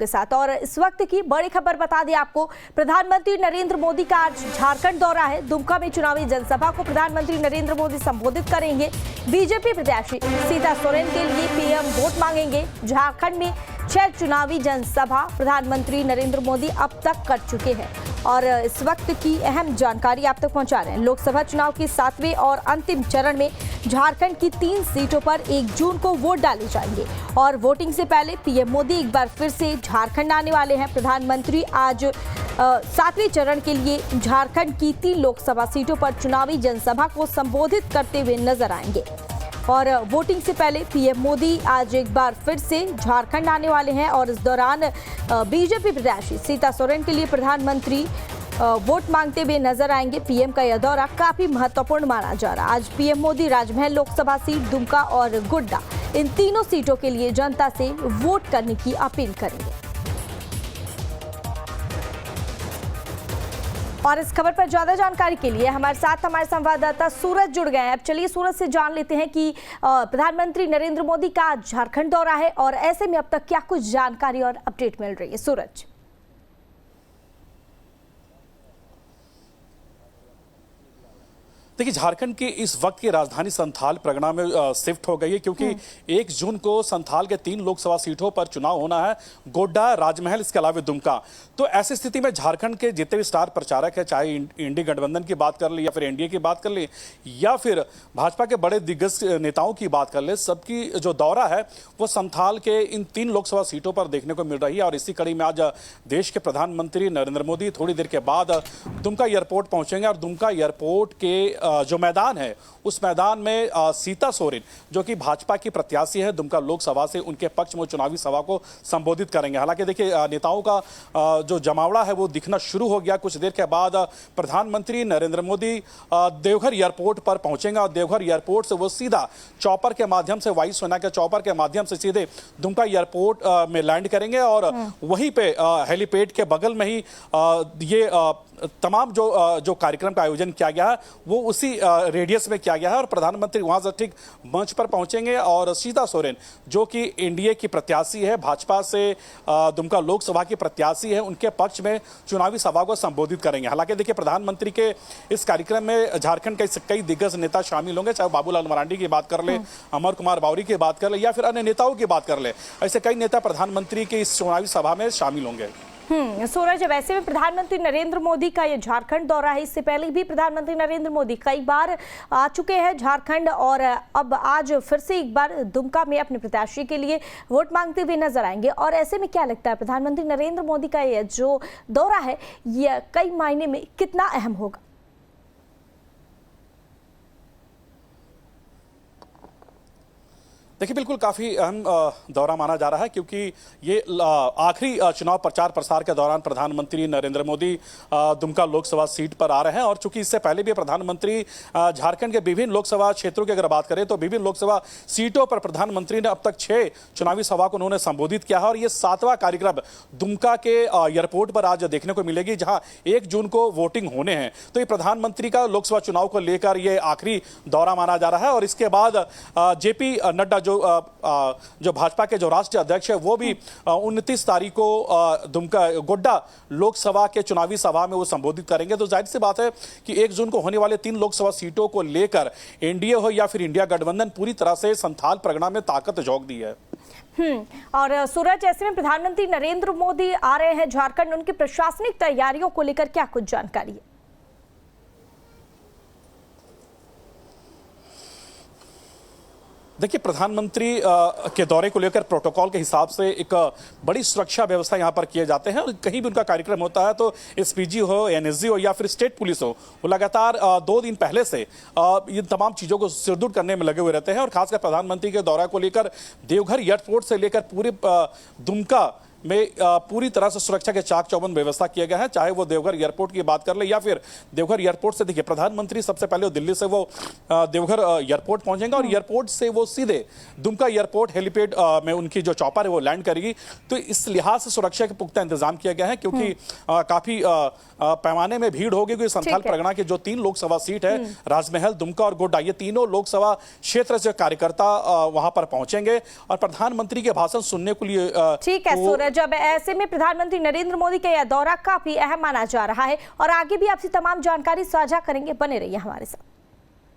के साथ। और इस वक्त की बड़ी खबर बता दें आपको, प्रधानमंत्री नरेंद्र मोदी का आज झारखंड दौरा है। दुमका में चुनावी जनसभा को प्रधानमंत्री नरेंद्र मोदी संबोधित करेंगे। बीजेपी प्रत्याशी सीता सोरेन के लिए पीएम वोट मांगेंगे। झारखंड में 6 चुनावी जनसभा प्रधानमंत्री नरेंद्र मोदी अब तक कर चुके हैं और इस वक्त की अहम जानकारी आप तक पहुंचा रहे हैं। लोकसभा चुनाव के 7वें और अंतिम चरण में झारखंड की 3 सीटों पर 1 जून को वोट डाले जाएंगे और वोटिंग से पहले पीएम मोदी एक बार फिर से झारखंड आने वाले हैं। प्रधानमंत्री आज 7वें चरण के लिए झारखंड की 3 लोकसभा सीटों पर चुनावी जनसभा को संबोधित करते हुए नजर आएंगे और वोटिंग से पहले पीएम मोदी आज एक बार फिर से झारखंड आने वाले हैं और इस दौरान बीजेपी प्रत्याशी सीता सोरेन के लिए प्रधानमंत्री वोट मांगते हुए नजर आएंगे। पीएम का यह दौरा काफी महत्वपूर्ण माना जा रहा है। आज पीएम मोदी राजमहल लोकसभा सीट, दुमका और गोड्डा, इन तीनों सीटों के लिए जनता से वोट करने की अपील करेंगे। और इस खबर पर ज्यादा जानकारी के लिए हमारे साथ हमारे संवाददाता सूरज जुड़ गए हैं। अब चलिए सूरज से जान लेते हैं कि प्रधानमंत्री नरेंद्र मोदी का झारखंड दौरा है और ऐसे में अब तक क्या कुछ जानकारी और अपडेट मिल रही है। सूरज। देखिए, झारखंड की इस वक्त की राजधानी संथाल परगना में शिफ्ट हो गई है क्योंकि 1 जून को संथाल के 3 लोकसभा सीटों पर चुनाव होना है, गोड्डा, राजमहल, इसके अलावा दुमका। तो ऐसी स्थिति में झारखंड के जितने भी स्टार प्रचारक है, चाहे इंडी गठबंधन की बात कर ले या फिर एनडीए की बात कर ले या फिर भाजपा के बड़े दिग्गज नेताओं की बात कर ले, सबकी जो दौरा है वो संथाल के इन 3 लोकसभा सीटों पर देखने को मिल रही है। और इसी कड़ी में आज देश के प्रधानमंत्री नरेंद्र मोदी थोड़ी देर के बाद दुमका एयरपोर्ट पहुंचेंगे और दुमका एयरपोर्ट के जो मैदान है उस मैदान में सीता सोरेन, जो कि भाजपा की प्रत्याशी है दुमका लोकसभा से, उनके पक्ष में चुनावी सभा को संबोधित करेंगे। हालांकि देखिए, नेताओं का जो जमावड़ा है वो दिखना शुरू हो गया। कुछ देर के बाद प्रधानमंत्री नरेंद्र मोदी देवघर एयरपोर्ट पर पहुंचेंगे और देवघर एयरपोर्ट से वो सीधा चॉपर के माध्यम से, वायुसेना के चॉपर के माध्यम से सीधे दुमका एयरपोर्ट में लैंड करेंगे और वहीं पे हेलीपैड के बगल में ही ये तमाम जो कार्यक्रम का आयोजन किया गया है वो उसी रेडियस में किया गया है और प्रधानमंत्री वहां से ठीक मंच पर पहुंचेंगे और सीता सोरेन, जो कि एनडीए की प्रत्याशी है, भाजपा से दुमका लोकसभा की प्रत्याशी है, उनके पक्ष में चुनावी सभा को संबोधित करेंगे। हालांकि देखिए, प्रधानमंत्री के इस कार्यक्रम में झारखंड के कई दिग्गज नेता शामिल होंगे, चाहे बाबूलाल मरांडी की बात कर ले, अमर कुमार बावरी की बात कर ले या फिर अन्य नेताओं की बात कर ले। ऐसे कई नेता प्रधानमंत्री की इस चुनावी सभा में शामिल होंगे। सूरज, वैसे में प्रधानमंत्री नरेंद्र मोदी का ये झारखंड दौरा है। इससे पहले भी प्रधानमंत्री नरेंद्र मोदी कई बार आ चुके हैं झारखंड और अब आज फिर से एक बार दुमका में अपने प्रत्याशी के लिए वोट मांगते हुए नजर आएंगे। और ऐसे में क्या लगता है, प्रधानमंत्री नरेंद्र मोदी का ये जो दौरा है ये कई मायने में कितना अहम होगा? देखिए, बिल्कुल काफ़ी अहम दौरा माना जा रहा है क्योंकि ये आखिरी चुनाव प्रचार प्रसार के दौरान प्रधानमंत्री नरेंद्र मोदी दुमका लोकसभा सीट पर आ रहे हैं। और चूंकि इससे पहले भी प्रधानमंत्री झारखंड के विभिन्न लोकसभा क्षेत्रों की अगर बात करें तो विभिन्न लोकसभा सीटों पर प्रधानमंत्री ने अब तक 6 चुनावी सभा को उन्होंने संबोधित किया है और ये 7वां कार्यक्रम दुमका के एयरपोर्ट पर आज देखने को मिलेगी, जहाँ 1 जून को वोटिंग होने हैं। तो ये प्रधानमंत्री का लोकसभा चुनाव को लेकर ये आखिरी दौरा माना जा रहा है। और इसके बाद जेपी नड्डा जो भाजपा के जो राष्ट्रीय अध्यक्ष है वो भी 29 तारीख को दुमका गोड्डा लोकसभा के चुनावी सभा में वो संबोधित करेंगे। तो जाहिर सी बात है कि 1 जून को होने वाले 3 लोकसभा सीटों को लेकर एनडीए हो या फिर इंडिया गठबंधन पूरी तरह से संथाल परगना में ताकत झोंक दी है। और सूरज, ऐसे में प्रधानमंत्री नरेंद्र मोदी आ रहे हैं झारखंड, उनकी प्रशासनिक तैयारियों को लेकर क्या कुछ जानकारी है? देखिए, प्रधानमंत्री के दौरे को लेकर प्रोटोकॉल के हिसाब से एक बड़ी सुरक्षा व्यवस्था यहाँ पर किए जाते हैं और कहीं भी उनका कार्यक्रम होता है तो एसपीजी हो, एनएसजी हो या फिर स्टेट पुलिस हो, वो लगातार 2 दिन पहले से ये तमाम चीज़ों को सुदृढ़ करने में लगे हुए रहते हैं। और खासकर प्रधानमंत्री के दौरे को लेकर देवघर एयरपोर्ट से लेकर पूरे दुमका में पूरी तरह से सुरक्षा के चाक चौबंद व्यवस्था किया गया है। चाहे वो देवघर एयरपोर्ट की बात कर ले या फिर देवघर एयरपोर्ट से, देखिए प्रधानमंत्री सबसे पहले दिल्ली से वो देवघर एयरपोर्ट पहुंचेंगे और एयरपोर्ट से वो सीधे दुमका एयरपोर्ट हेलीपैड में उनकी जो चॉपर है वो लैंड करेगी। तो इस लिहाज से सुरक्षा के पुख्ता इंतजाम किया गया है क्योंकि काफी पैमाने में भीड़ होगी क्योंकि संथाल परगना की जो 3 लोकसभा सीट है, राजमहल, दुमका और गोड्डा, ये तीनों लोकसभा क्षेत्र से कार्यकर्ता वहां पर पहुंचेंगे और प्रधानमंत्री के भाषण सुनने के लिए ठीक है सूरज, गजब। ऐसे में प्रधानमंत्री नरेंद्र मोदी का यह दौरा काफी अहम माना जा रहा है और आगे भी आपसे तमाम जानकारी साझा करेंगे। बने रहिए हमारे साथ।